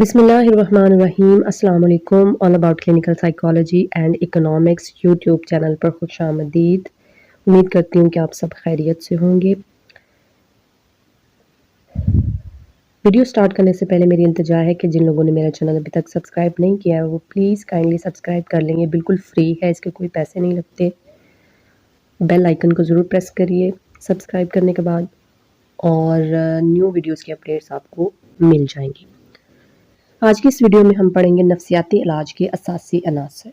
बिस्मिल्लाहिर्रहमानिर्रहीम। अस्सलाम वालेकुम। All about clinical psychology and economics YouTube channel पर खुश आमदीद। उम्मीद करती हूँ कि आप सब खैरियत से होंगे। वीडियो स्टार्ट करने से पहले मेरी इल्तिजा है कि जिन लोगों ने मेरा चैनल अभी तक सब्सक्राइब नहीं किया है वो प्लीज़ काइंडली सब्सक्राइब कर लेंगे। बिल्कुल फ्री है, इसके कोई पैसे नहीं लगते। बेल आइकन को ज़रूर प्रेस करिए सब्सक्राइब करने के बाद, और न्यू वीडियोज़ की अपडेट्स आपको मिल जाएंगी। आज की इस वीडियो में हम पढ़ेंगे नफ्सियाती इलाज के असासी अनासर।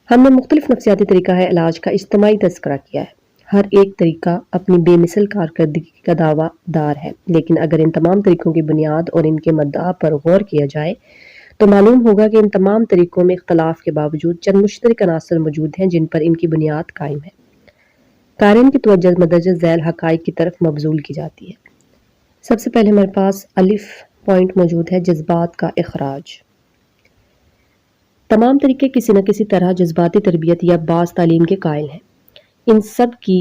हमने मुख्तलिफ नफ्सियाती तरीका है इलाज का इज्तिमाई तज़किरा किया है। हर एक तरीका अपनी बेमिसल कारकर्दगी का दावादार है, लेकिन अगर इन तमाम तरीकों की बुनियाद और इनके मद्दा पर गौर किया जाए तो मालूम होगा कि इन तमाम तरीकों में इख्तलाफ के बावजूद चंद मुश्तरक अनासर मौजूद हैं जिन पर इनकी बुनियाद कायम है। कारिन की तवज्जो मदरजा झैल हक़ाइक़ की तरफ मबजूल की जाती है। सबसे पहले हमारे पास अलिफ पॉइंट मौजूद है, जज्बात का इखराज। तमाम तरीके किसी न किसी तरह जज्बाती तरबियत या बाज़ तालीम के कायल हैं। इन सब की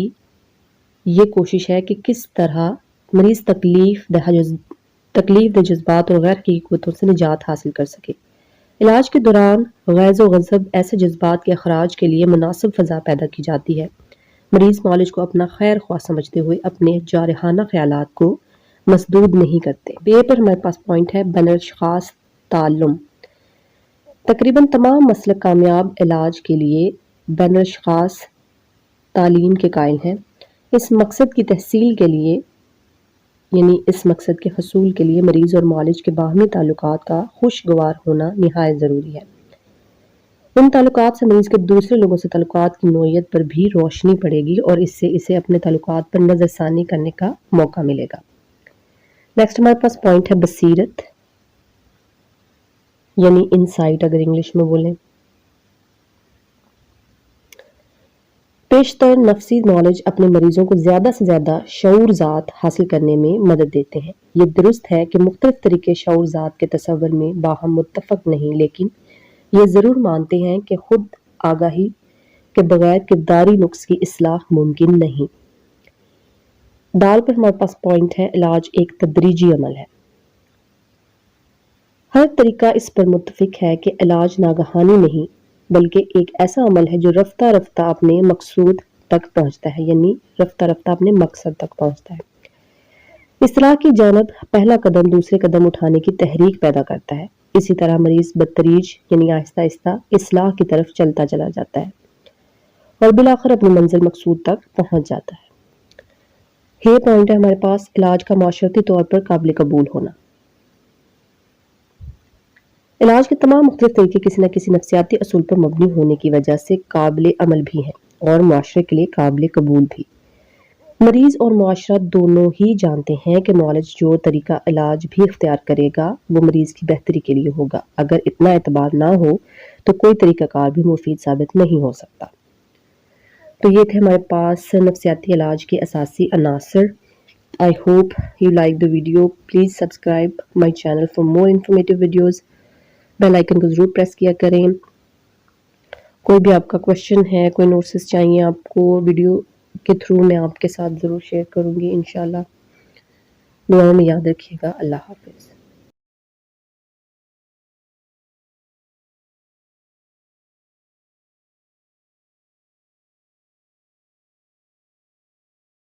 ये कोशिश है कि किस तरह मरीज तकलीफ दह जज्बात और गैर हकीकी क़ुव्वतों से निजात हासिल कर सके। इलाज के दौरान गैज़ व गज़ब ऐसे जज्बात के अखराज के लिए मुनासिब फ़ज़ा पैदा की जाती है। मरीज मौलिज को अपना खैर ख्वाह समझते हुए अपने जारहाना ख्यालात को मसदूद नहीं करते। बे पर हमारे पास पॉइंट है बनर्शास ताल्लुम। तकरीबन तमाम मसलक कामयाब इलाज के लिए बनर्शास तालीम के कायल हैं। इस मकसद की तहसील के लिए इस मकसद के हसूल के लिए मरीज और मौलिज के बाहमी ताल्लुकात का खुशगवार होना निहायत ज़रूरी है। इन ताल्लुकात से मरीज के दूसरे लोगों से ताल्लुकात की नोयत पर भी रोशनी पड़ेगी और इससे इसे अपने ताल्लुकात पर नज़रसानी करने का मौका मिलेगा। नेक्स्ट हमारे पास पॉइंट है बसीरत, यानी इनसाइट अगर इंग्लिश में बोलें। पेशतर नफ्सी नॉलेज अपने मरीजों को ज़्यादा से ज़्यादा शऊर ज़ात हासिल करने में मदद देते हैं। ये दुरुस्त है कि मुख्तलिफ तरीके शऊर ज़ात के तसव्वुर में बाहम मुत्तफ़क़ नहीं, लेकिन ये ज़रूर मानते हैं कि खुद आगाही के बगैर किरदारी नुक्स की इस्लाह मुमकिन नहीं। दाल पर हमारे पास पॉइंट है इलाज एक तदरीजी अमल है। हर तरीका इस पर मुत्तफिक है कि इलाज नागहानी नहीं बल्कि एक ऐसा अमल है जो रफ्ता रफ्ता अपने मकसूद तक पहुंचता है, यानी रफ्ता रफ्ता अपने मकसद तक पहुंचता है। इस्लाह की जानब पहला कदम दूसरे कदम उठाने की तहरीक पैदा करता है। इसी तरह मरीज बदतरीज यानी आहिस्ता आहिस्ता इस्लाह की तरफ चलता चला जाता है और बिलाखिर अपनी मंजिल मकसूद तक पहुंच जाता है। ये पॉइंट है हमारे पास इलाज का माशरती तौर पर काबिल कबूल होना। इलाज के तमाम मुख्तलिफ तरीके किसी न किसी नफ्सियाती असूल पर मबनी होने की वजह से काबिल अमल भी हैं और मुआशरे के लिए काबिल कबूल भी। मरीज और मुआशरा दोनों ही जानते हैं कि मौलिज जो तरीका इलाज भी इख्तियार करेगा वो मरीज की बेहतरी के लिए होगा। अगर इतना एतबार ना हो तो कोई तरीकाकार भी मुफीद साबित नहीं हो सकता। तो ये थे हमारे पास नफ्सियाती इलाज के असासी अनासर। I hope you like the video. Please subscribe my channel for more informative videos. Bell icon को ज़रूर प्रेस किया करें। कोई भी आपका क्वेश्चन है, कोई नोट्स चाहिए आपको, वीडियो के थ्रू मैं आपके साथ ज़रूर शेयर करूँगी इंशाल्लाह। दुआओं में याद रखिएगा। अल्लाह हाफ़िज़।